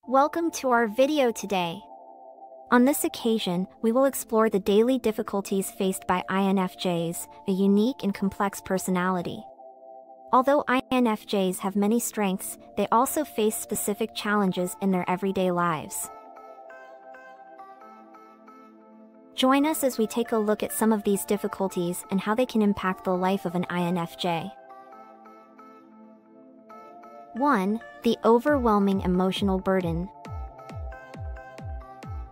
Welcome to our video today. On this occasion, we will explore the daily difficulties faced by INFjs, a unique and complex personality. Although INFjs have many strengths, they also face specific challenges in their everyday lives. Join us as we take a look at some of these difficulties and how they can impact the life of an INFJ. 1. The overwhelming emotional burden.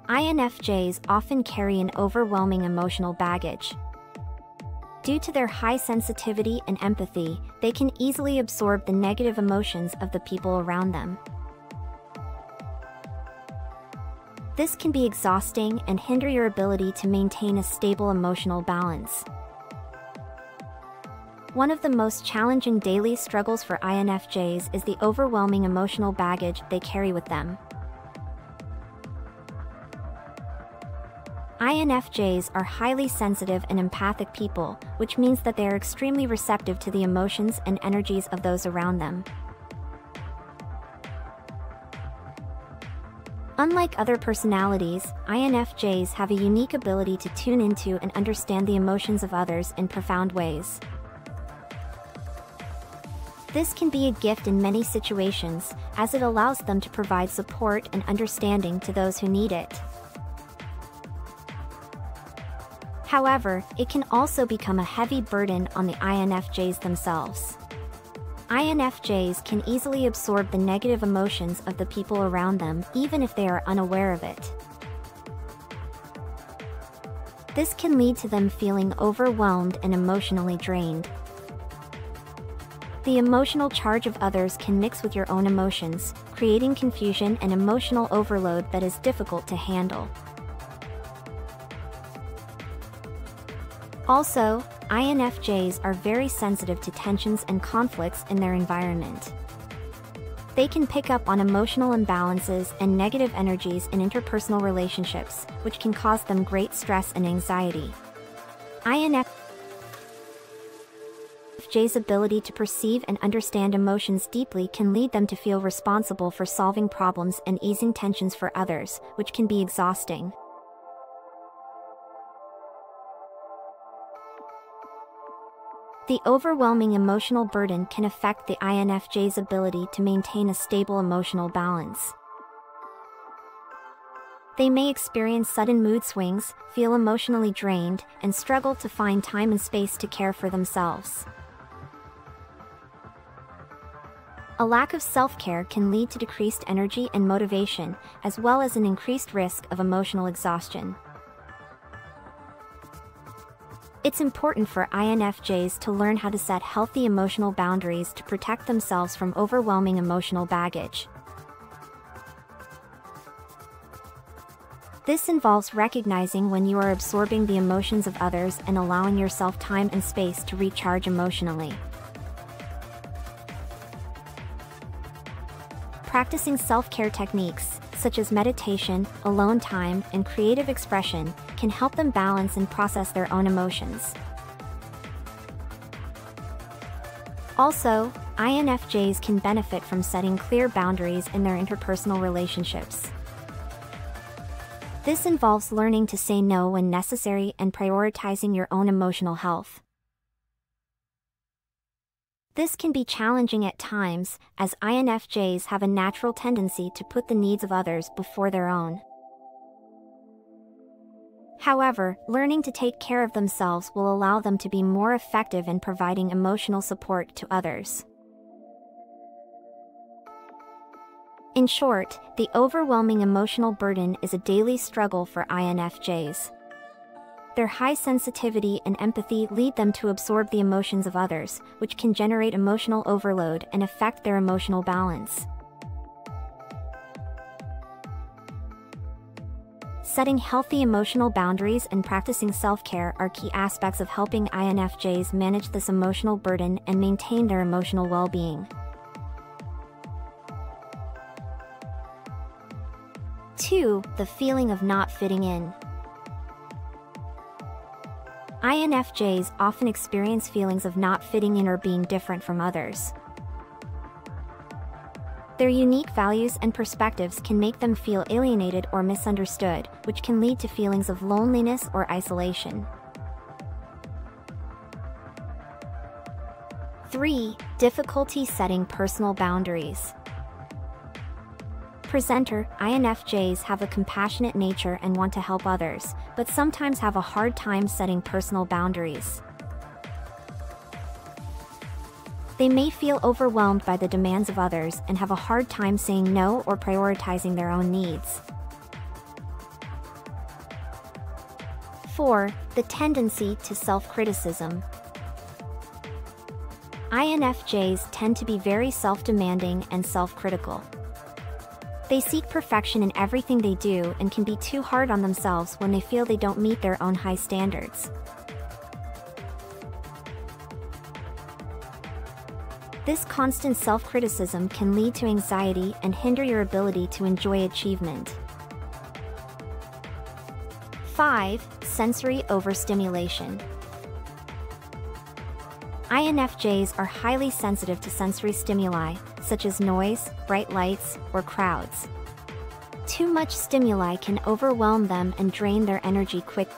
INFjs often carry an overwhelming emotional baggage. Due to their high sensitivity and empathy, they can easily absorb the negative emotions of the people around them. This can be exhausting and hinder your ability to maintain a stable emotional balance. One of the most challenging daily struggles for INFjs is the overwhelming emotional baggage they carry with them. INFjs are highly sensitive and empathic people, which means that they are extremely receptive to the emotions and energies of those around them. Unlike other personalities, INFjs have a unique ability to tune into and understand the emotions of others in profound ways. This can be a gift in many situations, as it allows them to provide support and understanding to those who need it. However, it can also become a heavy burden on the INFjs themselves. INFjs can easily absorb the negative emotions of the people around them, even if they are unaware of it. This can lead to them feeling overwhelmed and emotionally drained. The emotional charge of others can mix with your own emotions, creating confusion and emotional overload that is difficult to handle. Also, INFjs are very sensitive to tensions and conflicts in their environment. They can pick up on emotional imbalances and negative energies in interpersonal relationships, which can cause them great stress and anxiety. INFjs' ability to perceive and understand emotions deeply can lead them to feel responsible for solving problems and easing tensions for others, which can be exhausting. The overwhelming emotional burden can affect the INFj's ability to maintain a stable emotional balance. They may experience sudden mood swings, feel emotionally drained, and struggle to find time and space to care for themselves. A lack of self-care can lead to decreased energy and motivation, as well as an increased risk of emotional exhaustion. It's important for INFjs to learn how to set healthy emotional boundaries to protect themselves from overwhelming emotional baggage. This involves recognizing when you are absorbing the emotions of others and allowing yourself time and space to recharge emotionally. Practicing self-care techniques, such as meditation, alone time, and creative expression, can help them balance and process their own emotions. Also, INFjs can benefit from setting clear boundaries in their interpersonal relationships. This involves learning to say no when necessary and prioritizing your own emotional health. This can be challenging at times, as INFjs have a natural tendency to put the needs of others before their own. However, learning to take care of themselves will allow them to be more effective in providing emotional support to others. In short, the overwhelming emotional burden is a daily struggle for INFjs. Their high sensitivity and empathy lead them to absorb the emotions of others, which can generate emotional overload and affect their emotional balance. Setting healthy emotional boundaries and practicing self-care are key aspects of helping INFjs manage this emotional burden and maintain their emotional well-being. 2. The feeling of not fitting in. INFjs often experience feelings of not fitting in or being different from others. Their unique values and perspectives can make them feel alienated or misunderstood, which can lead to feelings of loneliness or isolation. 3. Difficulty setting personal boundaries. Presenter, INFJs have a compassionate nature and want to help others, but sometimes have a hard time setting personal boundaries. They may feel overwhelmed by the demands of others and have a hard time saying no or prioritizing their own needs. 4. The tendency to self-criticism. INFJs tend to be very self-demanding and self-critical. They seek perfection in everything they do and can be too hard on themselves when they feel they don't meet their own high standards. This constant self-criticism can lead to anxiety and hinder your ability to enjoy achievement. 5. Sensory overstimulation. INFJs are highly sensitive to sensory stimuli, such as noise, bright lights, or crowds. Too much stimuli can overwhelm them and drain their energy quickly.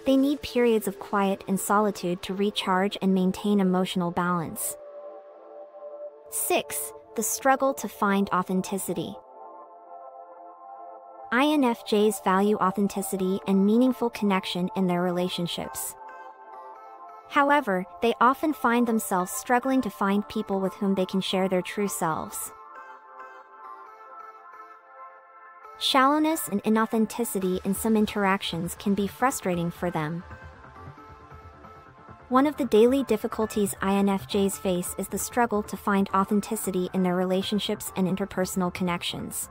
They need periods of quiet and solitude to recharge and maintain emotional balance. 6. The struggle to find authenticity. INFJs value authenticity and meaningful connection in their relationships. However, they often find themselves struggling to find people with whom they can share their true selves. Shallowness and inauthenticity in some interactions can be frustrating for them. One of the daily difficulties INFJs face is the struggle to find authenticity in their relationships and interpersonal connections.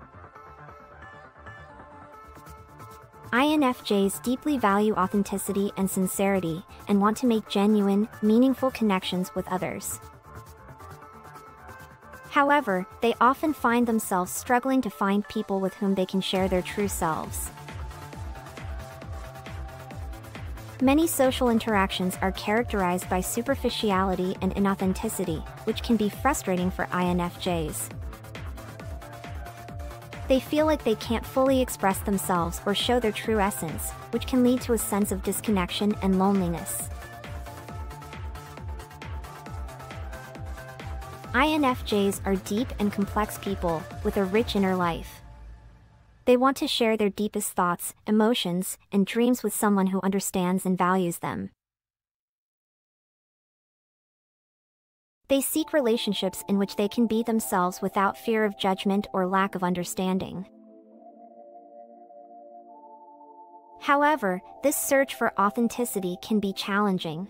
INFJs deeply value authenticity and sincerity, and want to make genuine, meaningful connections with others. However, they often find themselves struggling to find people with whom they can share their true selves. Many social interactions are characterized by superficiality and inauthenticity, which can be frustrating for INFJs. They feel like they can't fully express themselves or show their true essence, which can lead to a sense of disconnection and loneliness. INFJs are deep and complex people with a rich inner life. They want to share their deepest thoughts, emotions, and dreams with someone who understands and values them. They seek relationships in which they can be themselves without fear of judgment or lack of understanding. However, this search for authenticity can be challenging.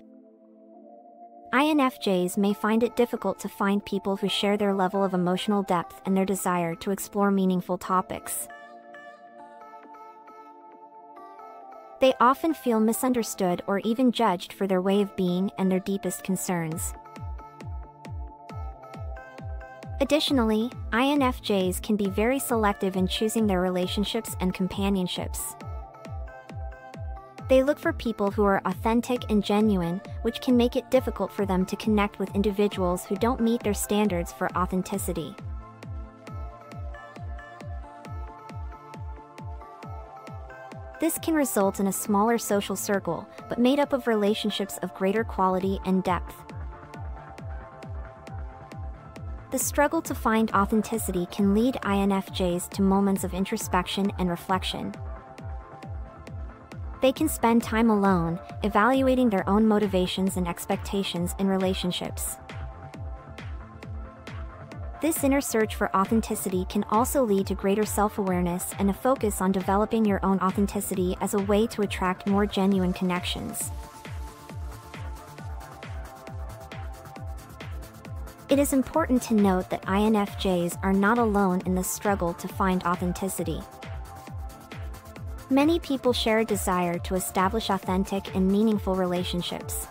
INFJs may find it difficult to find people who share their level of emotional depth and their desire to explore meaningful topics. They often feel misunderstood or even judged for their way of being and their deepest concerns. Additionally, INFJs can be very selective in choosing their relationships and companionships. They look for people who are authentic and genuine, which can make it difficult for them to connect with individuals who don't meet their standards for authenticity. This can result in a smaller social circle, but made up of relationships of greater quality and depth. The struggle to find authenticity can lead INFJs to moments of introspection and reflection. They can spend time alone, evaluating their own motivations and expectations in relationships. This inner search for authenticity can also lead to greater self-awareness and a focus on developing your own authenticity as a way to attract more genuine connections. It is important to note that INFJs are not alone in the struggle to find authenticity. Many people share a desire to establish authentic and meaningful relationships.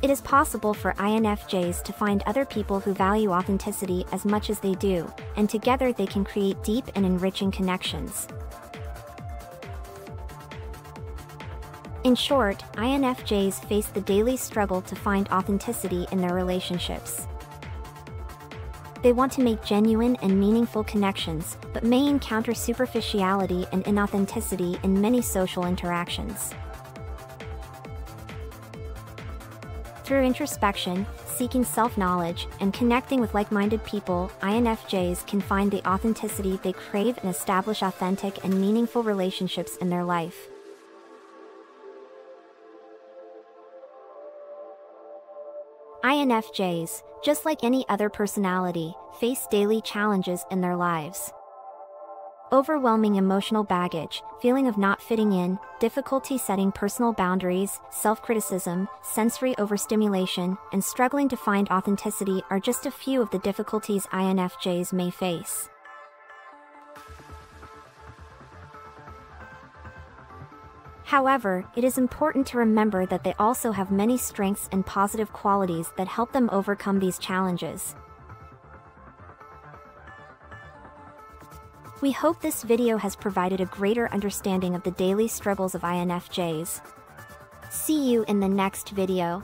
It is possible for INFJs to find other people who value authenticity as much as they do, and together they can create deep and enriching connections. In short, INFJs face the daily struggle to find authenticity in their relationships. They want to make genuine and meaningful connections, but may encounter superficiality and inauthenticity in many social interactions. Through introspection, seeking self-knowledge, and connecting with like-minded people, INFjs can find the authenticity they crave and establish authentic and meaningful relationships in their life. INFjs, just like any other personality, face daily challenges in their lives. Overwhelming emotional baggage, feeling of not fitting in, difficulty setting personal boundaries, self-criticism, sensory overstimulation, and struggling to find authenticity are just a few of the difficulties INFjs may face. However, it is important to remember that they also have many strengths and positive qualities that help them overcome these challenges. We hope this video has provided a greater understanding of the daily struggles of INFjs. See you in the next video.